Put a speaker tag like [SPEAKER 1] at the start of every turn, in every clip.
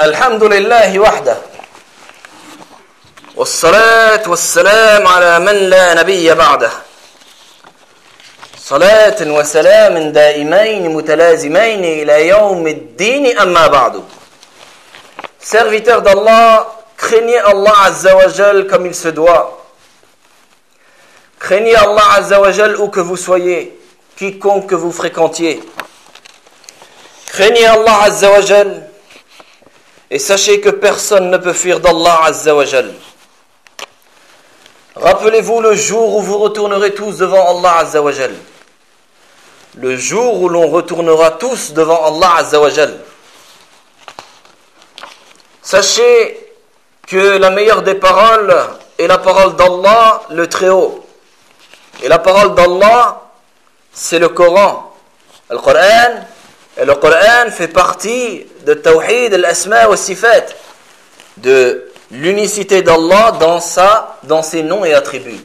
[SPEAKER 1] الحمد لله وحده والصلاة والسلام على من لا نبي بعده صلاة وسلام دائمين متلازمين إلى يوم الدين أما بعد. Serviteurs d'Allah, craignez Allah Azza wa Jal comme il se doit. Craignez Allah Azza wa Jal où que vous soyez, quiconque que vous fréquentiez. Craignez Allah Azza wa Jal et sachez que personne ne peut fuir d'Allah Azza wa Jal. Rappelez-vous le jour où vous retournerez tous devant Allah Azza wa Jal. Le jour où l'on retournera tous devant Allah Azza wa Jal. Sachez que la meilleure des paroles est la parole d'Allah, le Très-Haut. Et la parole d'Allah, c'est le Coran. Le Coran, et le Coran fait partie de Tawhid al-Asma wa Sifat, de l'unicité d'Allah dans ses noms et attributs.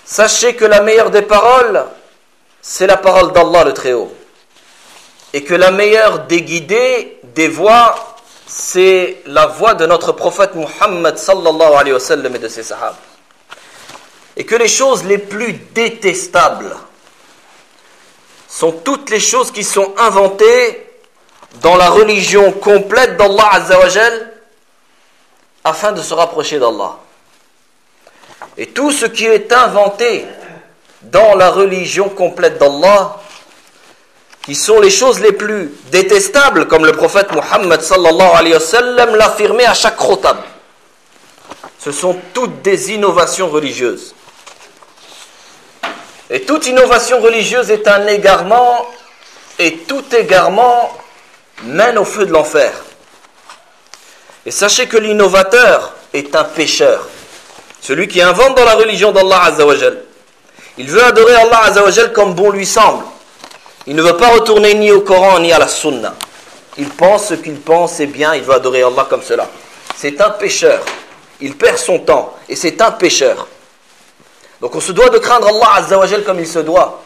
[SPEAKER 1] Sachez que la meilleure des paroles, c'est la parole d'Allah le Très-Haut. Et que la meilleure des guidées, des voies, c'est la voie de notre prophète Muhammad sallallahu alayhi wa sallam et de ses sahaba. Et que les choses les plus détestables sont toutes les choses qui sont inventées dans la religion complète d'Allah Azza wa Jal afin de se rapprocher d'Allah. Et tout ce qui est inventé dans la religion complète d'Allah, qui sont les choses les plus détestables, comme le prophète Muhammad sallallahu alayhi wa sallam l'affirmait à chaque khotab. Ce sont toutes des innovations religieuses. Et toute innovation religieuse est un égarement, et tout égarement mène au feu de l'enfer. Et sachez que l'innovateur est un pécheur. Celui qui invente dans la religion d'Allah Azza wa Jal. Il veut adorer Allah Azza wa Jal comme bon lui semble. Il ne veut pas retourner ni au Coran ni à la Sunna. Il pense ce qu'il pense est bien, il veut adorer Allah comme cela. C'est un pécheur. Il perd son temps et c'est un pécheur. Donc on se doit de craindre Allah Azza wa Jal comme il se doit.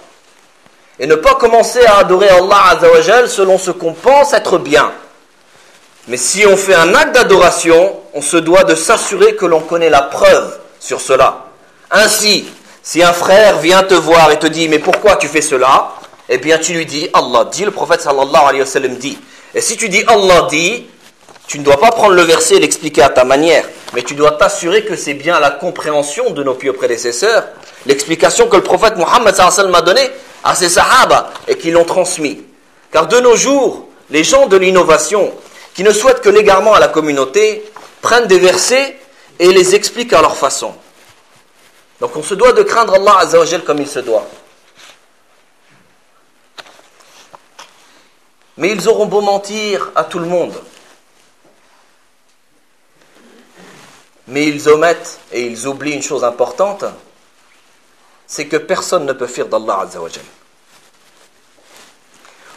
[SPEAKER 1] Et ne pas commencer à adorer Allah Azza wa Jal selon ce qu'on pense être bien. Mais si on fait un acte d'adoration, on se doit de s'assurer que l'on connaît la preuve sur cela. Ainsi, si un frère vient te voir et te dit « Mais pourquoi tu fais cela ?» Eh bien tu lui dis « Allah dit », le prophète sallallahu alayhi wa sallam dit. Et si tu dis « Allah dit », tu ne dois pas prendre le verset et l'expliquer à ta manière, mais tu dois t'assurer que c'est bien la compréhension de nos pieux prédécesseurs, l'explication que le prophète Muhammad sallallahu alayhi wa sallam a donnée à ses sahaba et qui l'ont transmis. Car de nos jours, les gens de l'innovation, qui ne souhaitent que l'égarement à la communauté, prennent des versets et les expliquent à leur façon. Donc on se doit de craindre Allah Azza wa Jal comme il se doit. Mais ils auront beau mentir à tout le monde. Mais ils omettent et ils oublient une chose importante, c'est que personne ne peut fuir d'Allah Azza wa Jal.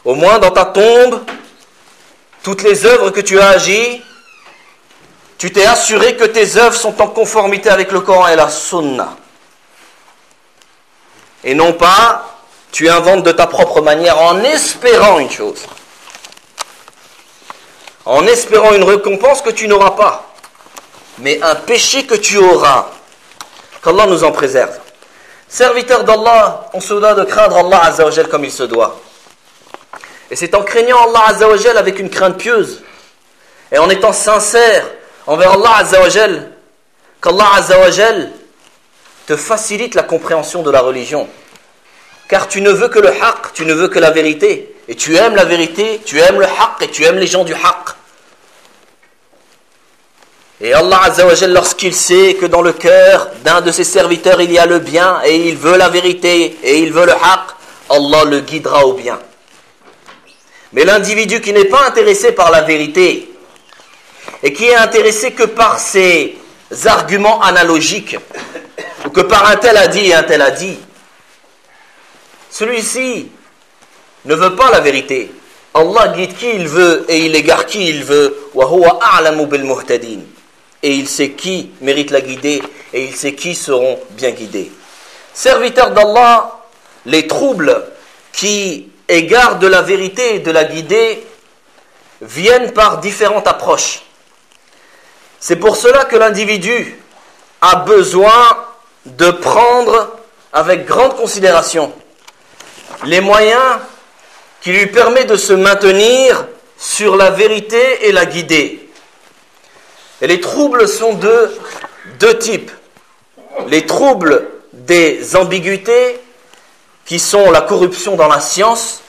[SPEAKER 1] Au moins dans ta tombe, toutes les œuvres que tu as agies, tu t'es assuré que tes œuvres sont en conformité avec le Coran et la Sunna. Et non pas, tu inventes de ta propre manière en espérant une chose. En espérant une récompense que tu n'auras pas. Mais un péché que tu auras. Qu'Allah nous en préserve. Serviteurs d'Allah, on se doit de craindre Allah Azza wa Jal comme il se doit. Et c'est en craignant Allah Azza wa Jal avec une crainte pieuse et en étant sincère envers Allah Azza wa Jal qu'Allah Azza wa Jal te facilite la compréhension de la religion. Car tu ne veux que le haqq, tu ne veux que la vérité. Et tu aimes la vérité, tu aimes le haqq et tu aimes les gens du haqq. Et Allah Azza wa Jal, lorsqu'il sait que dans le cœur d'un de ses serviteurs il y a le bien et il veut la vérité et il veut le haqq, Allah le guidera au bien. Mais l'individu qui n'est pas intéressé par la vérité et qui est intéressé que par ses arguments analogiques ou que par un tel a dit et un tel a dit, celui-ci ne veut pas la vérité. Allah guide qui il veut et il égare qui il veut. Wa huwa a'lamu bil muhtadin. Et il sait qui mérite la guidée et il sait qui seront bien guidés. Serviteurs d'Allah, les troubles qui égarent de la vérité et de la guidée viennent par différentes approches. C'est pour cela que l'individu a besoin de prendre avec grande considération les moyens qui lui permettent de se maintenir sur la vérité et la guider. Et les troubles sont de deux types. Les troubles des ambiguïtés, qui sont la corruption dans la science,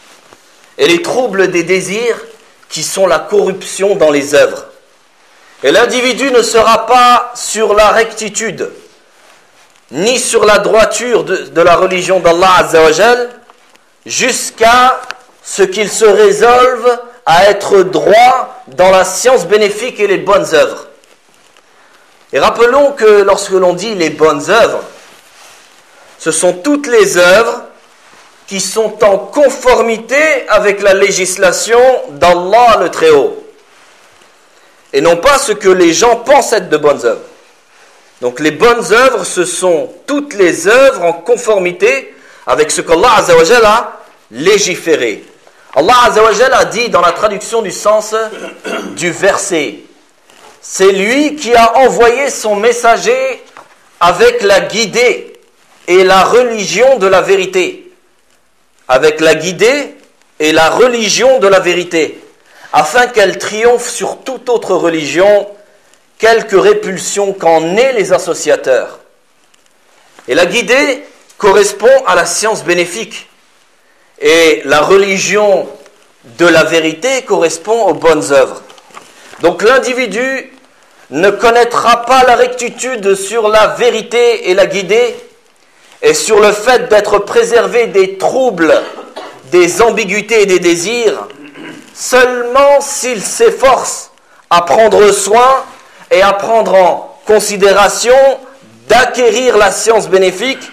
[SPEAKER 1] et les troubles des désirs, qui sont la corruption dans les œuvres. Et l'individu ne sera pas sur la rectitude, ni sur la droiture de la religion d'Allah Azza wa Jal, jusqu'à ce qu'il se résolve à être droit dans la science bénéfique et les bonnes œuvres. Et rappelons que lorsque l'on dit les bonnes œuvres, ce sont toutes les œuvres qui sont en conformité avec la législation d'Allah le Très-Haut. Et non pas ce que les gens pensent être de bonnes œuvres. Donc les bonnes œuvres, ce sont toutes les œuvres en conformité avec ce qu'Allah Azza wa Jal a légiféré. Allah Azza wa Jal a dit dans la traduction du sens du verset, c'est lui qui a envoyé son messager avec la guidée et la religion de la vérité. Avec la guidée et la religion de la vérité, afin qu'elle triomphe sur toute autre religion, quelque répulsion qu'en aient les associateurs. Et la guidée correspond à la science bénéfique, et la religion de la vérité correspond aux bonnes œuvres. Donc l'individu ne connaîtra pas la rectitude sur la vérité et la guidée, et sur le fait d'être préservé des troubles, des ambiguïtés et des désirs, seulement s'il s'efforce à prendre soin et à prendre en considération d'acquérir la science bénéfique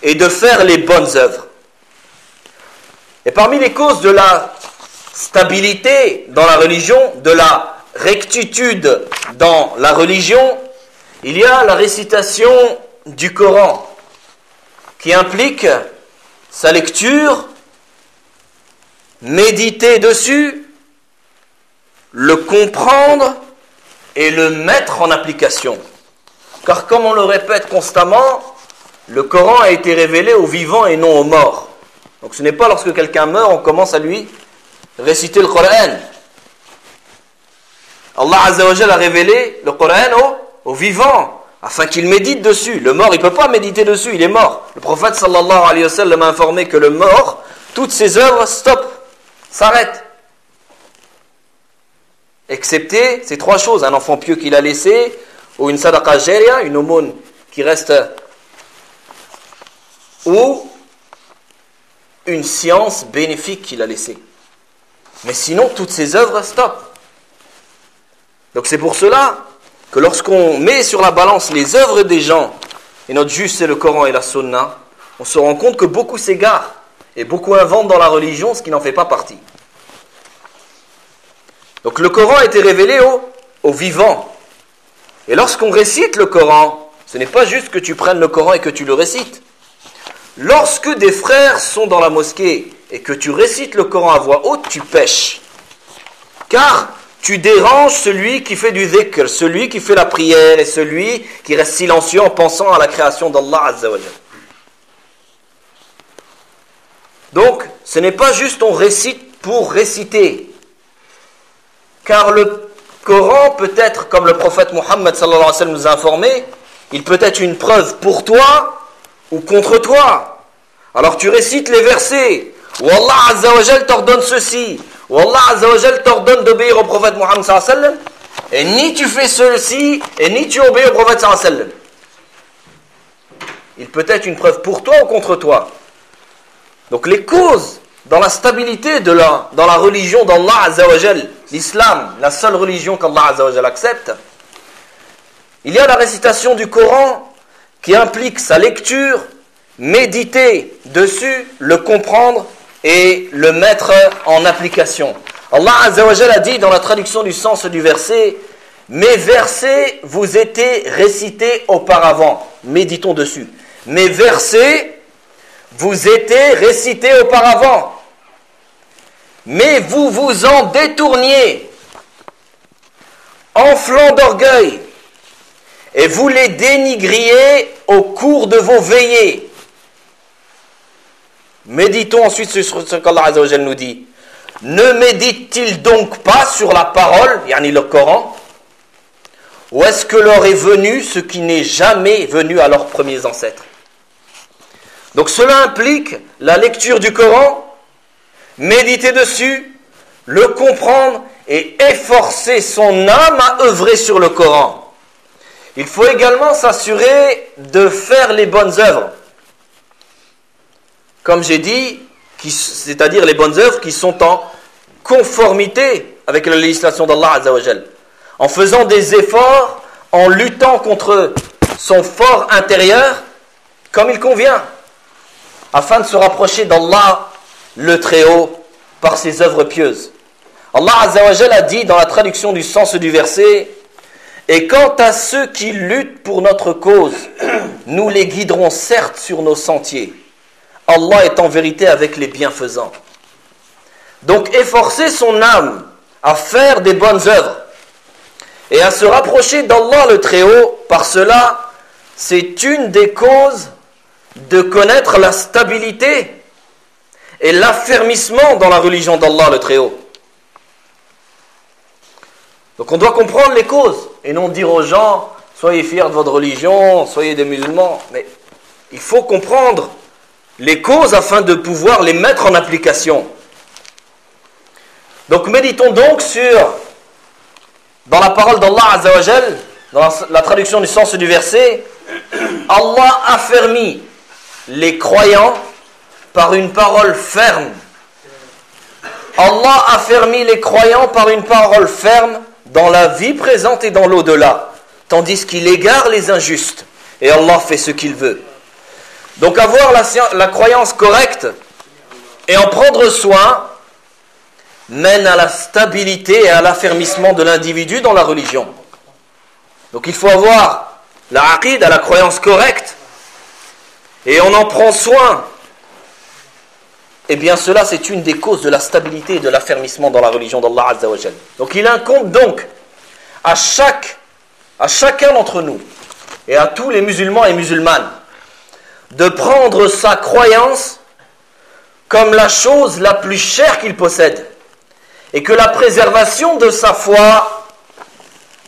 [SPEAKER 1] et de faire les bonnes œuvres. Et parmi les causes de la stabilité dans la religion, de la rectitude dans la religion, il y a la récitation du Coran, qui implique sa lecture, méditer dessus, le comprendre et le mettre en application. Car comme on le répète constamment, le Coran a été révélé aux vivants et non aux morts. Donc ce n'est pas lorsque quelqu'un meurt, on commence à lui réciter le Coran. Allah Azza wa Jalla a révélé le Coran aux vivants, afin qu'il médite dessus. Le mort, il ne peut pas méditer dessus, il est mort. Le prophète sallallahu alayhi wa sallam a informé que le mort, toutes ses œuvres, stop, s'arrêtent. Excepté ces trois choses, un enfant pieux qu'il a laissé, ou une sadaqa jaria, une aumône qui reste, ou une science bénéfique qu'il a laissée. Mais sinon, toutes ces œuvres, stop. Donc c'est pour cela que lorsqu'on met sur la balance les œuvres des gens, et notre juge c'est le Coran et la Sunna, on se rend compte que beaucoup s'égarent, et beaucoup inventent dans la religion ce qui n'en fait pas partie. Donc le Coran a été révélé aux vivants. Et lorsqu'on récite le Coran, ce n'est pas juste que tu prennes le Coran et que tu le récites. Lorsque des frères sont dans la mosquée et que tu récites le Coran à voix haute, tu pèches. Car tu déranges celui qui fait du dhikr, celui qui fait la prière et celui qui reste silencieux en pensant à la création d'Allah Azza wa Jalla. Donc, ce n'est pas juste on récite pour réciter. Car le Coran peut être, comme le prophète Mohammed sallallahu alayhi wa sallam nous a informé, il peut être une preuve pour toi ou contre toi. Alors tu récites les versets où Allah Azza wa Jalla t'ordonne ceci, où Allah Azza wa Jalla t'ordonne d'obéir au prophète Mohammed sallallahu alayhi wa sallam, et ni tu fais ceci, et ni tu obéis au prophète sallallahu alayhi wa sallam. Il peut être une preuve pour toi ou contre toi. Donc les causes dans la stabilité dans la religion d'Allah Azza wa Jalla, l'islam, la seule religion qu'Allah Azza wa Jalla accepte, il y a la récitation du Coran qui implique sa lecture, méditer dessus, le comprendre et le mettre en application. Allah Azza wa Jalla a dit dans la traduction du sens du verset, mes versets vous étaient récités auparavant. Méditons dessus. Mes versets vous étaient récités auparavant, mais vous vous en détourniez enflant d'orgueil, et vous les dénigriez au cours de vos veillées. Méditons ensuite sur ce qu'Allah Azza wa Jal nous dit. Ne médite-t-il donc pas sur la parole, yani le Coran, ou est-ce que leur est venu ce qui n'est jamais venu à leurs premiers ancêtres? Donc cela implique la lecture du Coran, méditer dessus, le comprendre et efforcer son âme à œuvrer sur le Coran. Il faut également s'assurer de faire les bonnes œuvres. Comme j'ai dit, c'est-à-dire les bonnes œuvres qui sont en conformité avec la législation d'Allah Azza wa Jal, en faisant des efforts, en luttant contre son fort intérieur, comme il convient, afin de se rapprocher d'Allah le Très-Haut par ses œuvres pieuses. Allah Azza wa Jal a dit dans la traduction du sens du verset: et quant à ceux qui luttent pour notre cause, nous les guiderons certes sur nos sentiers. Allah est en vérité avec les bienfaisants. Donc efforcer son âme à faire des bonnes œuvres et à se rapprocher d'Allah le Très-Haut, par cela, c'est une des causes de connaître la stabilité et l'affermissement dans la religion d'Allah le Très-Haut. Donc on doit comprendre les causes et non dire aux gens soyez fiers de votre religion, soyez des musulmans. Mais il faut comprendre les causes afin de pouvoir les mettre en application. Donc méditons donc dans la parole d'Allah Azza wa Jal, dans la traduction du sens du verset, Allah affermit les croyants par une parole ferme. Allah affermit les croyants par une parole ferme dans la vie présente et dans l'au-delà, tandis qu'il égare les injustes, et Allah fait ce qu'il veut. Donc avoir la croyance correcte et en prendre soin mène à la stabilité et à l'affermissement de l'individu dans la religion. Donc il faut avoir la aqida, la croyance correcte, et on en prend soin. Eh bien cela c'est une des causes de la stabilité et de l'affermissement dans la religion d'Allah Azza wa Jal. Donc il incombe donc à chacun d'entre nous et à tous les musulmans et musulmanes de prendre sa croyance comme la chose la plus chère qu'il possède, et que la préservation de sa foi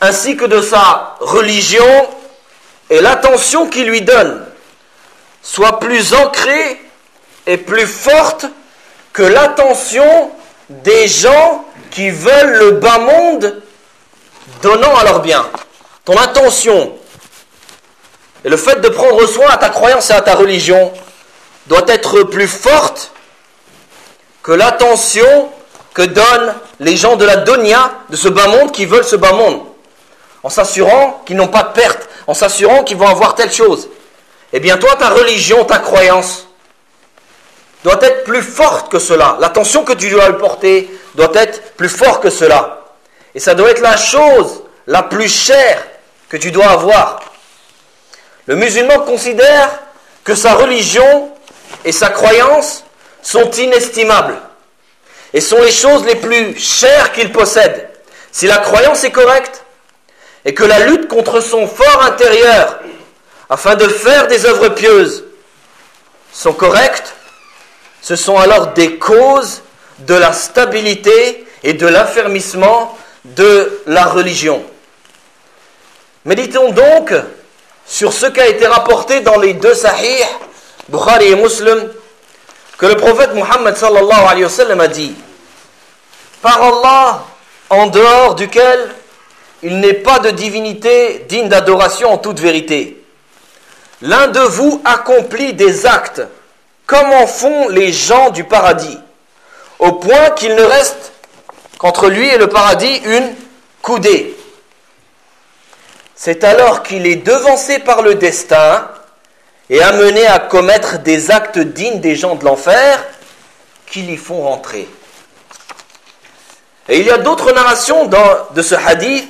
[SPEAKER 1] ainsi que de sa religion et l'attention qu'il lui donne soit plus ancrée et plus forte que l'attention des gens qui veulent le bas monde donnant à leur bien. Ton attention et le fait de prendre soin à ta croyance et à ta religion doit être plus forte que l'attention que donnent les gens de la dunya, de ce bas monde, qui veulent ce bas monde, en s'assurant qu'ils n'ont pas de perte, en s'assurant qu'ils vont avoir telle chose. Eh bien toi, ta religion, ta croyance doit être plus forte que cela. L'attention que tu dois lui porter doit être plus forte que cela. Et ça doit être la chose la plus chère que tu dois avoir. Le musulman considère que sa religion et sa croyance sont inestimables et sont les choses les plus chères qu'il possède. Si la croyance est correcte et que la lutte contre son fort intérieur afin de faire des œuvres pieuses sont correctes, ce sont alors des causes de la stabilité et de l'affermissement de la religion. Méditons donc sur ce qui a été rapporté dans les deux sahih, Bukhari et Muslim, que le prophète Muhammad sallallahu alayhi wa sallam a dit: par Allah, en dehors duquel il n'est pas de divinité digne d'adoration en toute vérité, l'un de vous accomplit des actes comme en font les gens du paradis, au point qu'il ne reste qu'entre lui et le paradis une coudée. C'est alors qu'il est devancé par le destin et amené à commettre des actes dignes des gens de l'enfer qui l'y font rentrer. Et il y a d'autres narrations de ce hadith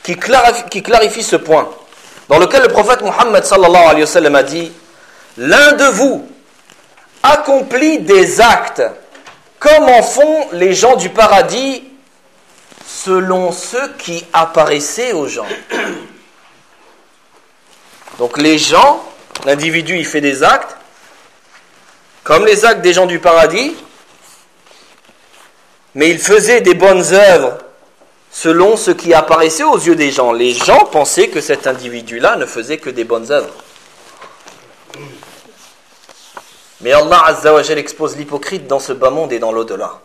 [SPEAKER 1] qui clarifient ce point, dans lequel le prophète Muhammad sallallahu alayhi wa sallam a dit: l'un de vous accomplit des actes comme en font les gens du paradis selon ceux qui apparaissaient aux gens. Donc les gens, l'individu il fait des actes, comme les actes des gens du paradis, mais il faisait des bonnes œuvres selon ce qui apparaissait aux yeux des gens. Les gens pensaient que cet individu-là ne faisait que des bonnes œuvres. Mais Allah Azza wa Jal expose l'hypocrite dans ce bas monde et dans l'au-delà.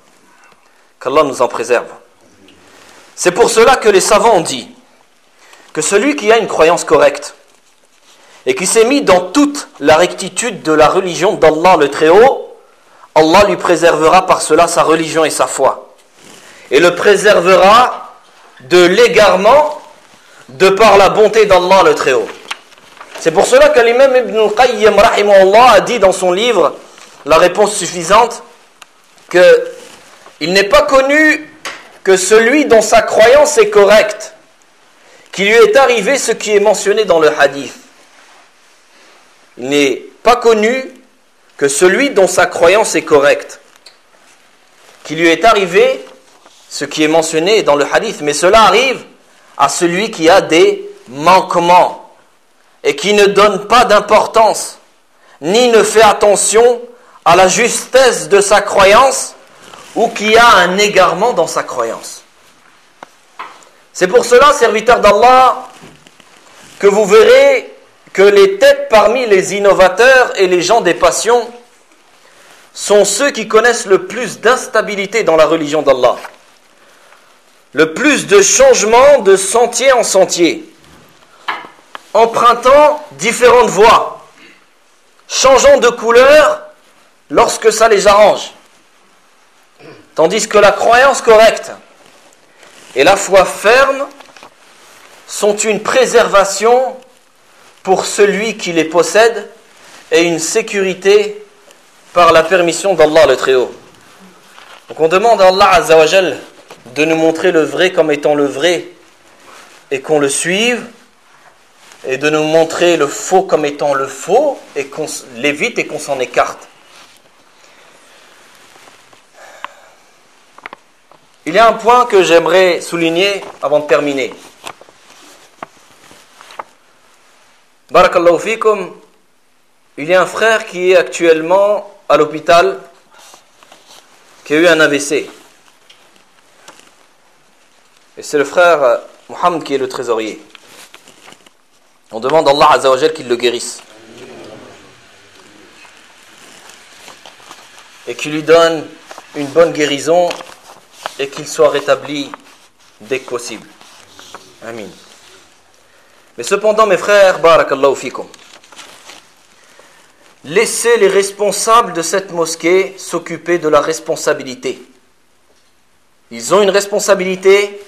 [SPEAKER 1] Qu'Allah nous en préserve. C'est pour cela que les savants ont dit que celui qui a une croyance correcte et qui s'est mis dans toute la rectitude de la religion d'Allah le Très-Haut, Allah lui préservera par cela sa religion et sa foi. Et le préservera de l'égarement de par la bonté d'Allah le Très-Haut. C'est pour cela que l'imam Ibn al-Qayyim rahimahullah a dit dans son livre la réponse suffisante que il n'est pas connu que celui dont sa croyance est correcte, qu'il lui est arrivé ce qui est mentionné dans le hadith. Il n'est pas connu que celui dont sa croyance est correcte, qu'il lui est arrivé ce qui est mentionné dans le hadith, mais cela arrive à celui qui a des manquements et qui ne donne pas d'importance, ni ne fait attention à la justesse de sa croyance, ou qui a un égarement dans sa croyance. C'est pour cela, serviteurs d'Allah, que vous verrez que les têtes parmi les innovateurs et les gens des passions sont ceux qui connaissent le plus d'instabilité dans la religion d'Allah, le plus de changements de sentier en sentier, empruntant différentes voies, changeant de couleur lorsque ça les arrange. Tandis que la croyance correcte et la foi ferme sont une préservation pour celui qui les possède et une sécurité par la permission d'Allah le Très-Haut. Donc on demande à Allah Azza wa Jal de nous montrer le vrai comme étant le vrai et qu'on le suive, et de nous montrer le faux comme étant le faux et qu'on l'évite et qu'on s'en écarte. Il y a un point que j'aimerais souligner avant de terminer. Barakallahu fikum, il y a un frère qui est actuellement à l'hôpital, qui a eu un AVC. Et c'est le frère Mohamed qui est le trésorier. On demande à Allah Azza wa Jal qu'il le guérisse. Et qu'il lui donne une bonne guérison et qu'il soit rétabli dès que possible. Amin. Mais cependant, mes frères, barakallahu fikum, laissez les responsables de cette mosquée s'occuper de la responsabilité. Ils ont une responsabilité.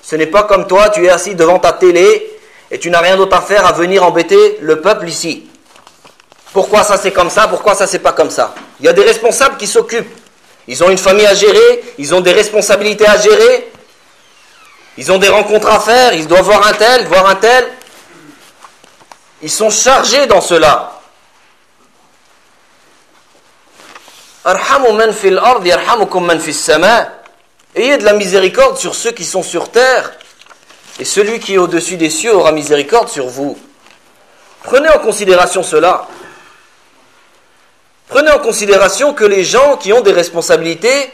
[SPEAKER 1] Ce n'est pas comme toi, tu es assis devant ta télé et tu n'as rien d'autre à faire à venir embêter le peuple ici. Pourquoi ça c'est comme ça? Pourquoi ça c'est pas comme ça? Il y a des responsables qui s'occupent. Ils ont une famille à gérer, ils ont des responsabilités à gérer, ils ont des rencontres à faire, ils doivent voir un tel. Ils sont chargés dans cela. Arhamu man fil ard yarhamukum man fis sama. Ayez de la miséricorde sur ceux qui sont sur terre, et celui qui est au-dessus des cieux aura miséricorde sur vous. Prenez en considération cela. Prenez en considération que les gens qui ont des responsabilités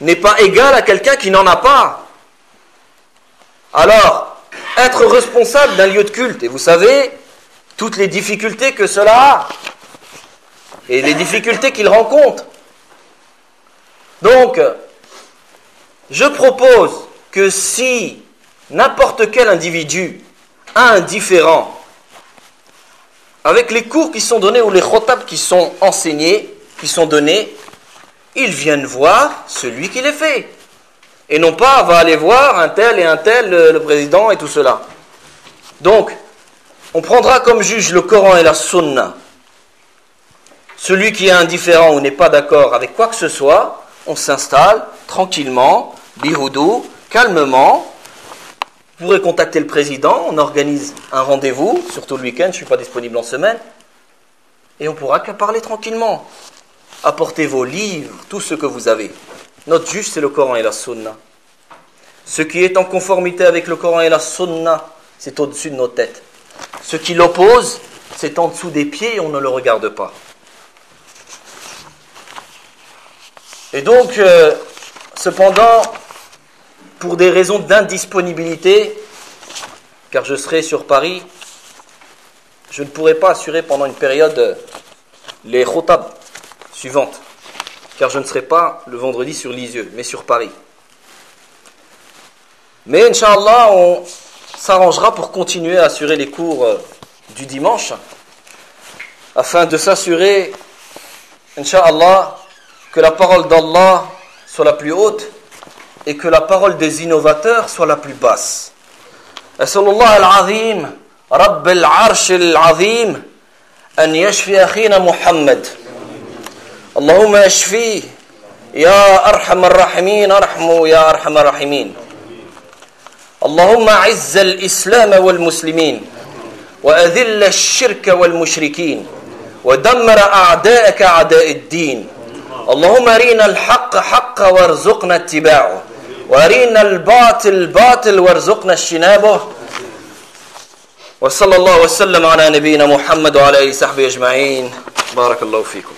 [SPEAKER 1] n'est pas égal à quelqu'un qui n'en a pas. Alors, être responsable d'un lieu de culte, et vous savez toutes les difficultés que cela a, et les difficultés qu'il rencontre. Donc, je propose que si n'importe quel individu a un différend avec les cours qui sont donnés ou les khotab qui sont enseignés, qui sont donnés, ils viennent voir celui qui les fait. Et non pas va aller voir un tel et un tel, le président et tout cela. Donc, on prendra comme juge le Coran et la Sunna. Celui qui est indifférent ou n'est pas d'accord avec quoi que ce soit, on s'installe tranquillement, bihoudou, calmement. Vous pourrez contacter le président, on organise un rendez-vous, surtout le week-end, je ne suis pas disponible en semaine, et on pourra qu'à parler tranquillement. Apportez vos livres, tout ce que vous avez. Notre juge, c'est le Coran et la Sunna. Ce qui est en conformité avec le Coran et la Sunna, c'est au-dessus de nos têtes. Ce qui l'oppose, c'est en dessous des pieds et on ne le regarde pas. Et donc, cependant, pour des raisons d'indisponibilité, car je serai sur Paris, je ne pourrai pas assurer pendant une période les khotab suivantes, car je ne serai pas le vendredi sur Lisieux, mais sur Paris. Mais Inch'Allah, on s'arrangera pour continuer à assurer les cours du dimanche, afin de s'assurer, Inch'Allah, que la parole d'Allah soit la plus haute et que la parole des innovateurs soit la plus basse. As'alullah al-azim, Rabb al-arsh al-azim, an yashfi akhina Muhammad. Allahumma yashfi, ya arham ar-rahimin, arhamu ya arham ar-rahimin. اللهم أعز الإسلام والمسلمين وأذل الشرك والمشركين ودمر أعداءك أعداء الدين اللهم أرنا الحق حقا وارزقنا اتباعه وأرنا الباطل باطل وارزقنا اجتنابه وصلى الله وسلم على نبينا محمد وعلى آله وصحبه أجمعين بارك الله فيكم.